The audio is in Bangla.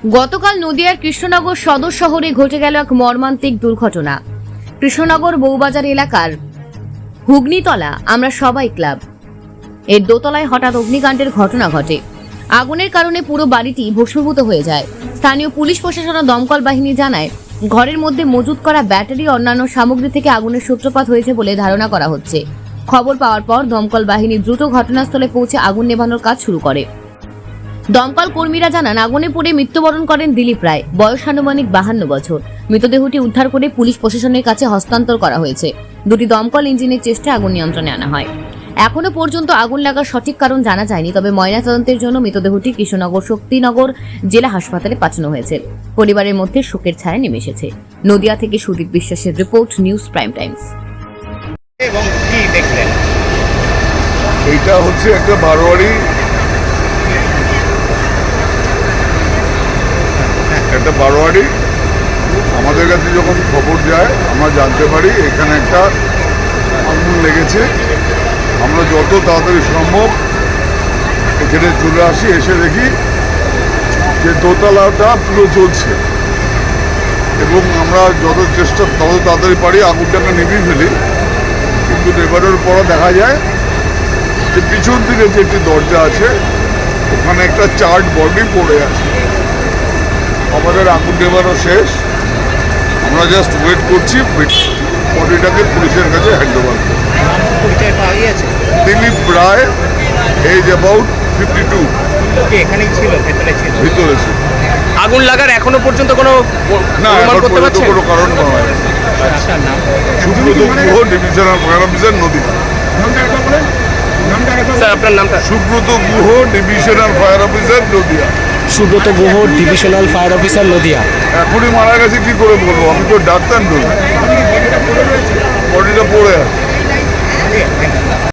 গতকাল নদিয়ার কৃষ্ণনগর সদর শহরে ঘটে গেল এক মর্মান্তিক দুর্ঘটনা। কৃষ্ণনগর বউবাজার এলাকার হুগনিতলা আমরা সবাই ক্লাব এর দোতলায় হঠাৎ অগ্নিকাণ্ডের ঘটনা ঘটে। আগুনের কারণে পুরো বাড়িটি ভস্মীভূত হয়ে যায়। স্থানীয় পুলিশ প্রশাসন ও দমকল বাহিনী জানায়, ঘরের মধ্যে মজুত করা ব্যাটারি অন্যান্য সামগ্রী থেকে আগুনের সূত্রপাত হয়েছে বলে ধারণা করা হচ্ছে। খবর পাওয়ার পর দমকল বাহিনী দ্রুত ঘটনাস্থলে পৌঁছে আগুন নেভানোর কাজ শুরু করে। দমকল কর্মীরা জানান, আগুনে পুড়ে মৃত্যুবরণ করেন দিলীপ রায়, বয়স আনুমানিক 52 বছর। মৃতদেহটি উদ্ধার করে পুলিশ প্রশাসনের কাছে হস্তান্তর করা হয়েছে। দুটি দমকল ইঞ্জিনের চেষ্টায় আগুন নিয়ন্ত্রণে আনা হয়। এখনো পর্যন্ত আগুন লাগার সঠিক কারণ জানা যায়নি, তবে ময়নাতদন্তের জন্য মৃতদেহটি কৃষ্ণনগর শক্তিনগর জেলা হাসপাতালে পাঠানো হয়েছে। পরিবারের মধ্যে শোকের ছায়া নেমে এসেছে। নদিয়া থেকে সুদীপ বিশ্বাসের রিপোর্ট, নিউজ প্রাইম টাইমস। এবং কি দেখলেন? এইটা হচ্ছে একটা বারোয়ারি, আমাদের কাছে যখন খবর যায় আমরা জানতে পারি এখানে একটা আগুন লেগেছে। আমরা যত তাড়াতাড়ি সম্ভব এখানে চলে আসি, এসে দেখি যে দোতলাটা পুরো জ্বলছে এবং আমরা যত তাড়াতাড়ি পারি আগুনটাকে নিভিয়ে ফেলি, কিন্তু নেভানোর পর দেখা যায় যে পিছন দিকে যে একটি দরজা আছে ওখানে একটা চার্ট বডি পড়ে আছে। আমাদের আগুন নেভানো শেষ, আমরা জাস্ট ওয়েট করছি বডিটাকে পুলিশের কাছে হ্যান্ড ওভার করব। পরিচয় পাওয়া গিয়েছে? দিলীপ রায়, এজ অ্যাবাউট 52। এখানেই ছিল, ভেতরে ছিল? ভিতরে ছিল। আগুন লাগার এখনো পর্যন্ত কোনো না, অনুমান এখন করতে পর্যন্ত পারছেন? কোনো কারণ নয়। আপনার নাম? Subrata Guha, divisional fire officer Nadia. Sir আপনার নামটা? Subrata Guha, divisional fire officer Nadia. Subrata Guha, divisional fire officer Nadia. এখনই মারা গেছে কি করে বলবো, আমি তো ডাক্তার নই।